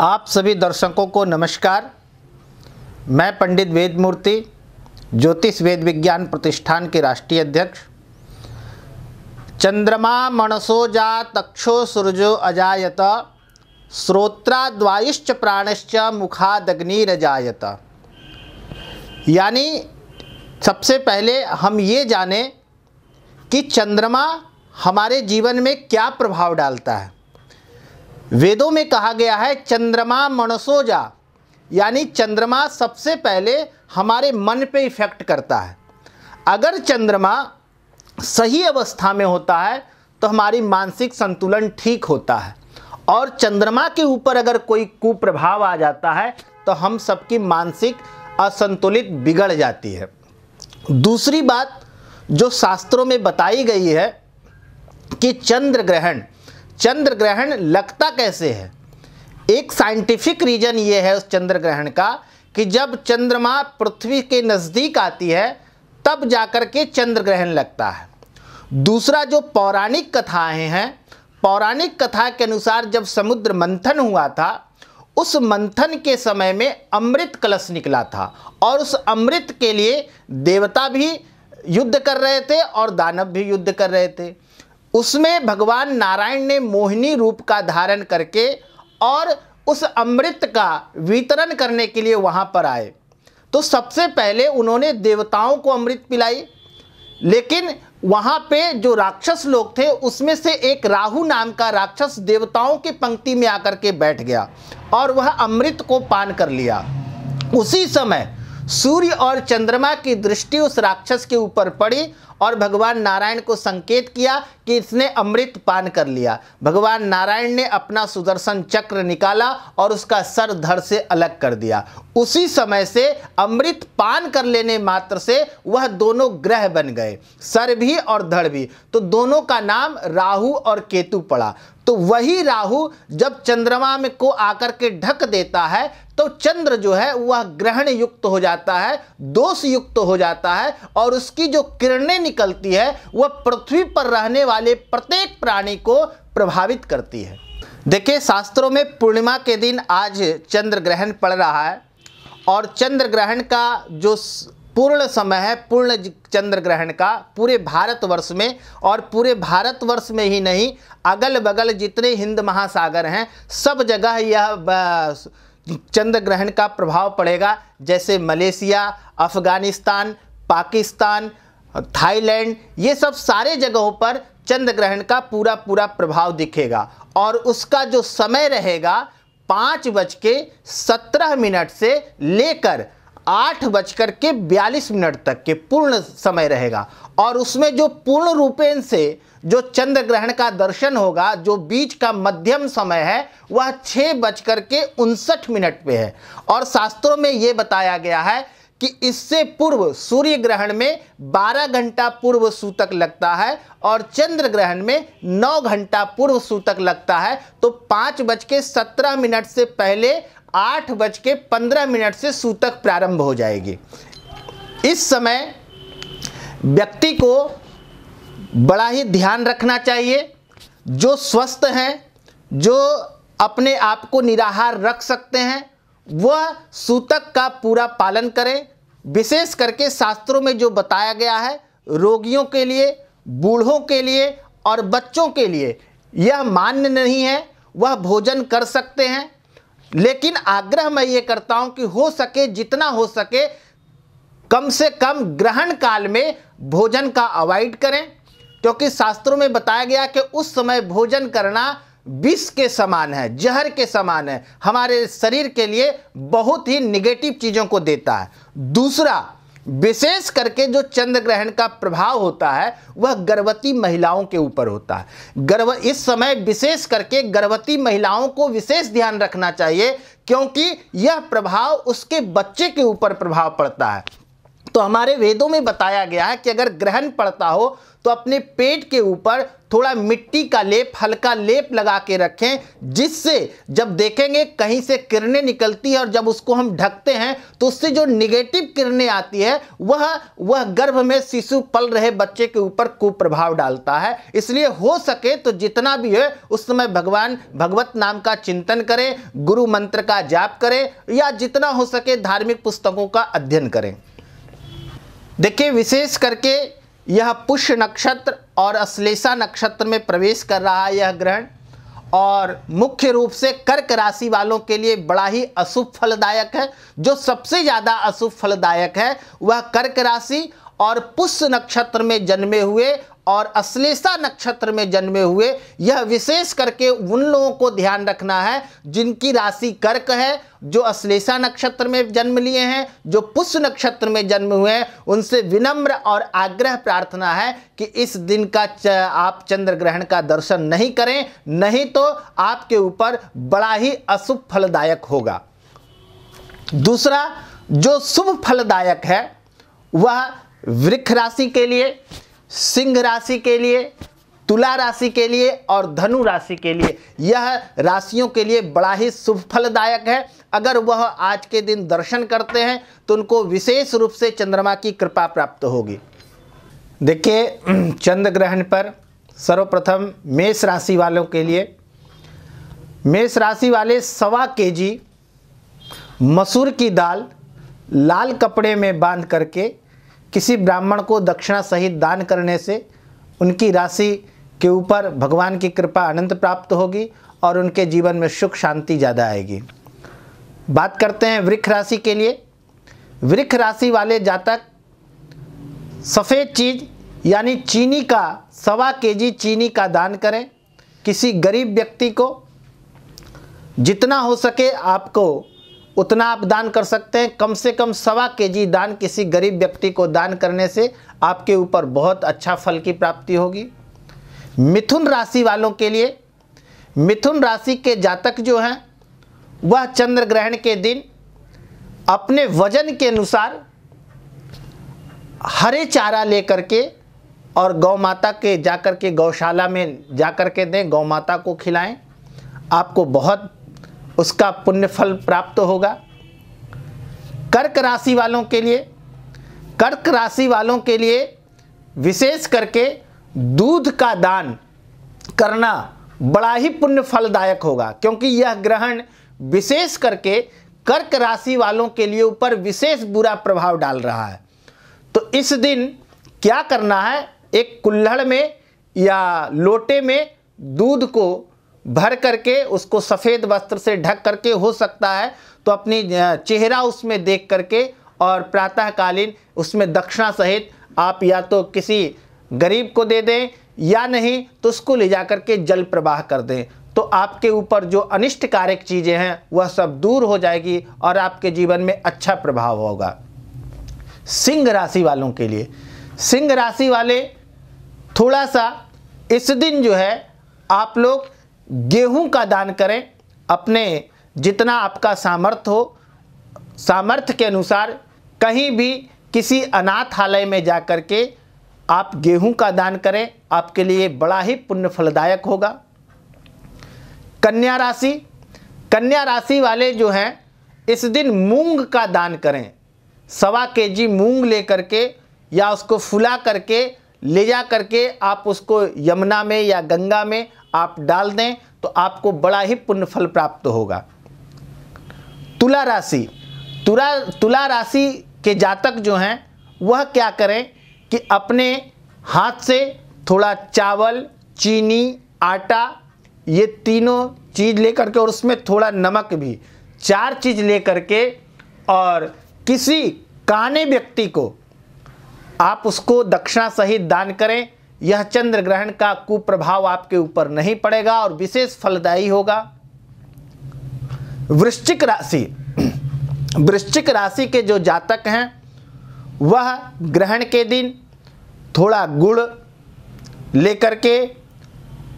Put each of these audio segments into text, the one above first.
आप सभी दर्शकों को नमस्कार। मैं पंडित वेदमूर्ति, ज्योतिष वेद विज्ञान प्रतिष्ठान के राष्ट्रीय अध्यक्ष। चंद्रमा मनसो जात अक्षो सूरजो अजायत, श्रोत्राद्वायुश्च प्राणश्च मुखादग्निरजायत। यानी सबसे पहले हम ये जानें कि चंद्रमा हमारे जीवन में क्या प्रभाव डालता है। वेदों में कहा गया है चंद्रमा मनसो जा, यानी चंद्रमा सबसे पहले हमारे मन पे इफेक्ट करता है। अगर चंद्रमा सही अवस्था में होता है तो हमारी मानसिक संतुलन ठीक होता है, और चंद्रमा के ऊपर अगर कोई कुप्रभाव आ जाता है तो हम सबकी मानसिक असंतुलित बिगड़ जाती है। दूसरी बात जो शास्त्रों में बताई गई है कि चंद्र ग्रहण लगता कैसे है। एक साइंटिफिक रीजन ये है उस चंद्र ग्रहण का कि जब चंद्रमा पृथ्वी के नज़दीक आती है तब जाकर के चंद्र ग्रहण लगता है। दूसरा जो पौराणिक कथाएं हैं, पौराणिक कथा के अनुसार जब समुद्र मंथन हुआ था, उस मंथन के समय में अमृत कलश निकला था, और उस अमृत के लिए देवता भी युद्ध कर रहे थे और दानव भी युद्ध कर रहे थे। उसमें भगवान नारायण ने मोहिनी रूप का धारण करके और उस अमृत का वितरण करने के लिए वहाँ पर आए। तो सबसे पहले उन्होंने देवताओं को अमृत पिलाई, लेकिन वहाँ पे जो राक्षस लोग थे उसमें से एक राहु नाम का राक्षस देवताओं की पंक्ति में आकर के बैठ गया और वह अमृत को पान कर लिया। उसी समय सूर्य और चंद्रमा की दृष्टि उस राक्षस के ऊपर पड़ी और भगवान नारायण को संकेत किया कि इसने अमृत पान कर लिया। भगवान नारायण ने अपना सुदर्शन चक्र निकाला और उसका सर धड़ से अलग कर दिया। उसी समय से अमृत पान कर लेने मात्र से वह दोनों ग्रह बन गए, सर भी और धड़ भी। तो दोनों का नाम राहु और केतु पड़ा। तो वही राहु जब चंद्रमा में को आकर के ढक देता है तो चंद्र जो है वह ग्रहण युक्त हो जाता है, दोष युक्त हो जाता है, और उसकी जो किरणें निकलती है वह पृथ्वी पर रहने वाले प्रत्येक प्राणी को प्रभावित करती है। देखिए, शास्त्रों में पूर्णिमा के दिन आज चंद्र ग्रहण पड़ रहा है, और चंद्र ग्रहण का जो पूर्ण समय है, पूर्ण चंद्र ग्रहण का पूरे भारतवर्ष में, और पूरे भारतवर्ष में ही नहीं, अगल बगल जितने हिंद महासागर हैं सब जगह यह चंद्र ग्रहण का प्रभाव पड़ेगा। जैसे मलेशिया, अफगानिस्तान, पाकिस्तान, थाईलैंड, ये सब सारे जगहों पर चंद्र ग्रहण का पूरा प्रभाव दिखेगा। और उसका जो समय रहेगा 5:17 से लेकर 8:42 तक के पूर्ण समय रहेगा। और उसमें जो पूर्ण रूपेण से जो चंद्र ग्रहण का दर्शन होगा, जो बीच का मध्यम समय है, वह 6:59 पे है। और शास्त्रों में यह बताया गया है कि इससे पूर्व सूर्य ग्रहण में 12 घंटा पूर्व सूतक लगता है और चंद्र ग्रहण में 9 घंटा पूर्व सूतक लगता है। तो 5:17 से पहले 8:15 से सूतक प्रारंभ हो जाएगी। इस समय व्यक्ति को बड़ा ही ध्यान रखना चाहिए। जो स्वस्थ हैं, जो अपने आप को निराहार रख सकते हैं, वह सूतक का पूरा पालन करें। विशेष करके शास्त्रों में जो बताया गया है, रोगियों के लिए, बूढ़ों के लिए और बच्चों के लिए यह मान्य नहीं है। वह भोजन कर सकते हैं, लेकिन आग्रह मैं ये करता हूं कि हो सके, जितना हो सके, कम से कम ग्रहण काल में भोजन का अवॉइड करें, क्योंकि शास्त्रों में बताया गया कि उस समय भोजन करना विष के समान है, जहर के समान है, हमारे शरीर के लिए बहुत ही निगेटिव चीज़ों को देता है। दूसरा, विशेष करके जो चंद्र ग्रहण का प्रभाव होता है वह गर्भवती महिलाओं के ऊपर होता है। इस समय विशेष करके गर्भवती महिलाओं को विशेष ध्यान रखना चाहिए, क्योंकि यह प्रभाव उसके बच्चे के ऊपर प्रभाव पड़ता है। तो हमारे वेदों में बताया गया है कि अगर ग्रहण पड़ता हो तो अपने पेट के ऊपर थोड़ा मिट्टी का लेप, हल्का लेप लगा के रखें, जिससे जब देखेंगे कहीं से किरणें निकलती है और जब उसको हम ढकते हैं तो उससे जो निगेटिव किरणें आती है वह गर्भ में शिशु पल रहे बच्चे के ऊपर कुप्रभाव डालता है। इसलिए हो सके तो जितना भी है उस समय भगवत नाम का चिंतन करें, गुरु मंत्र का जाप करें या जितना हो सके धार्मिक पुस्तकों का अध्ययन करें। देखिए, विशेष करके यह पुष्य नक्षत्र और अश्लेषा नक्षत्र में प्रवेश कर रहा है यह ग्रहण, और मुख्य रूप से कर्क राशि वालों के लिए बड़ा ही अशुभ फलदायक है। जो सबसे ज़्यादा अशुभ फलदायक है वह कर्क राशि और पुष्य नक्षत्र में जन्मे हुए और अश्लेषा नक्षत्र में जन्मे हुए। यह विशेष करके उन लोगों को ध्यान रखना है जिनकी राशि कर्क है, जो अश्लेषा नक्षत्र में जन्म लिए हैं, जो पुष्य नक्षत्र में जन्म हुए हैं। उनसे विनम्र और आग्रह प्रार्थना है कि इस दिन का आप चंद्र ग्रहण का दर्शन नहीं करें, नहीं तो आपके ऊपर बड़ा ही अशुभ फलदायक होगा। दूसरा जो शुभ फलदायक है वह वृक्ष राशि के लिए, सिंह राशि के लिए, तुला राशि के लिए और धनु राशि के लिए, यह राशियों के लिए बड़ा ही शुभ फलदायक है। अगर वह आज के दिन दर्शन करते हैं तो उनको विशेष रूप से चंद्रमा की कृपा प्राप्त होगी। देखिए, चंद्र ग्रहण पर सर्वप्रथम मेष राशि वालों के लिए, मेष राशि वाले 1.25 kg मसूर की दाल लाल कपड़े में बांध करके किसी ब्राह्मण को दक्षिणा सहित दान करने से उनकी राशि के ऊपर भगवान की कृपा अनंत प्राप्त होगी और उनके जीवन में सुख शांति ज़्यादा आएगी। बात करते हैं वृक्ष राशि के लिए। वृक्ष राशि वाले जातक सफ़ेद चीज़ यानी चीनी का 1.25 kg चीनी का दान करें किसी गरीब व्यक्ति को। जितना हो सके आपको उतना आप दान कर सकते हैं। कम से कम 1.25 kg दान किसी गरीब व्यक्ति को दान करने से आपके ऊपर बहुत अच्छा फल की प्राप्ति होगी। मिथुन राशि वालों के लिए, मिथुन राशि के जातक जो हैं वह चंद्र ग्रहण के दिन अपने वजन के अनुसार हरे चारा लेकर के और गौ माता के जाकर के गौशाला में जाकर के दें, गौ माता को खिलाएं, आपको बहुत उसका पुण्य फल प्राप्त होगा। कर्क राशि वालों के लिए, कर्क राशि वालों के लिए विशेष करके दूध का दान करना बड़ा ही पुण्य फलदायक होगा, क्योंकि यह ग्रहण विशेष करके कर्क राशि वालों के लिए ऊपर विशेष बुरा प्रभाव डाल रहा है। तो इस दिन क्या करना है, एक कुल्हड़ में या लोटे में दूध को भर करके उसको सफ़ेद वस्त्र से ढक करके, हो सकता है तो अपनी चेहरा उसमें देख करके और प्रातःकालीन उसमें दक्षिणा सहित आप या तो किसी गरीब को दे दें या नहीं तो उसको ले जा करके जल प्रवाह कर दें, तो आपके ऊपर जो अनिष्टकारक चीज़ें हैं वह सब दूर हो जाएगी और आपके जीवन में अच्छा प्रभाव होगा। सिंह राशि वालों के लिए, सिंह राशि वाले थोड़ा सा इस दिन जो है आप लोग गेहूं का दान करें। अपने जितना आपका सामर्थ्य हो, सामर्थ्य के अनुसार कहीं भी किसी अनाथालय में जा कर के आप गेहूं का दान करें, आपके लिए बड़ा ही पुण्य फलदायक होगा। कन्या राशि, कन्या राशि वाले जो हैं इस दिन मूंग का दान करें। 1.25 kg मूंग ले करके या उसको फुला करके ले जा करके आप उसको यमुना में या गंगा में आप डाल दें तो आपको बड़ा ही पुण्य फल प्राप्त होगा। तुला राशि, तुला राशि के जातक जो हैं वह क्या करें कि अपने हाथ से थोड़ा चावल, चीनी, आटा, ये तीनों चीज़ लेकर के और उसमें थोड़ा नमक भी, 4 चीज़ लेकर के और किसी काने व्यक्ति को आप उसको दक्षिणा सहित दान करें। यह चंद्र ग्रहण का कुप्रभाव आपके ऊपर नहीं पड़ेगा और विशेष फलदायी होगा। वृश्चिक राशि, वृश्चिक राशि के जो जातक हैं वह ग्रहण के दिन थोड़ा गुड़ लेकर के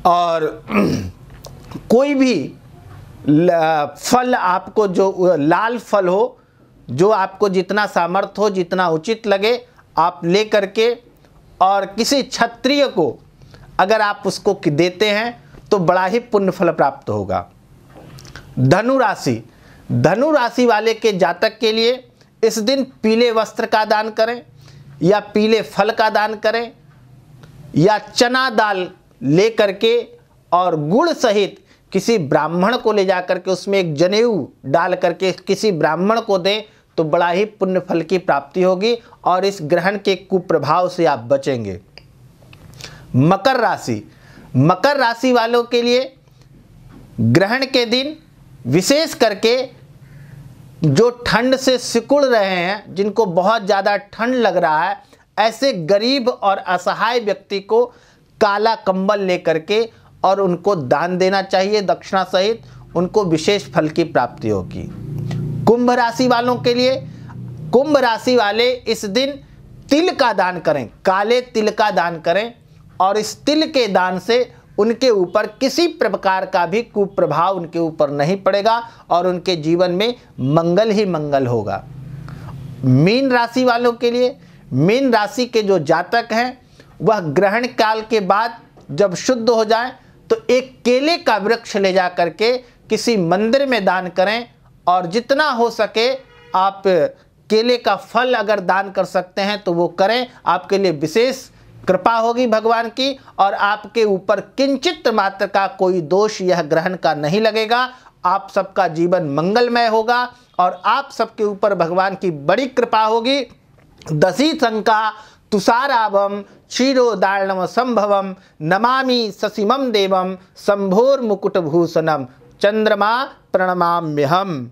और कोई भी फल, आपको जो लाल फल हो जो आपको जितना सामर्थ्य हो, जितना उचित लगे आप ले करके, और किसी क्षत्रिय को अगर आप उसको देते हैं तो बड़ा ही पुण्य फल प्राप्त होगा। धनु राशि, धनु राशि वाले के जातक के लिए इस दिन पीले वस्त्र का दान करें, या पीले फल का दान करें, या चना दाल ले करके और गुड़ सहित किसी ब्राह्मण को ले जा करके उसमें एक जनेऊ डाल करके किसी ब्राह्मण को दें तो बड़ा ही पुण्य फल की प्राप्ति होगी और इस ग्रहण के कुप्रभाव से आप बचेंगे। मकर राशि, मकर राशि वालों के लिए ग्रहण के दिन विशेष करके जो ठंड से सिकुड़ रहे हैं, जिनको बहुत ज़्यादा ठंड लग रहा है, ऐसे गरीब और असहाय व्यक्ति को काला कंबल लेकर के और उनको दान देना चाहिए दक्षिणा सहित, उनको विशेष फल की प्राप्ति होगी। कुंभ राशि वालों के लिए, कुंभ राशि वाले इस दिन तिल का दान करें, काले तिल का दान करें, और इस तिल के दान से उनके ऊपर किसी प्रकार का भी कुप्रभाव उनके ऊपर नहीं पड़ेगा और उनके जीवन में मंगल ही मंगल होगा। मीन राशि वालों के लिए, मीन राशि के जो जातक हैं वह ग्रहण काल के बाद जब शुद्ध हो जाए तो एक केले का वृक्ष ले जा करके किसी मंदिर में दान करें, और जितना हो सके आप केले का फल अगर दान कर सकते हैं तो वो करें, आपके लिए विशेष कृपा होगी भगवान की और आपके ऊपर किंचित मात्र का कोई दोष यह ग्रहण का नहीं लगेगा। आप सबका जीवन मंगलमय होगा और आप सबके ऊपर भगवान की बड़ी कृपा होगी। दशी शंका तुषारावम क्षीरोदार्णव संभवम नमामि ससीमम देवम शंभोर मुकुटभूषणम चंद्रमा प्रणमाम्यहम्।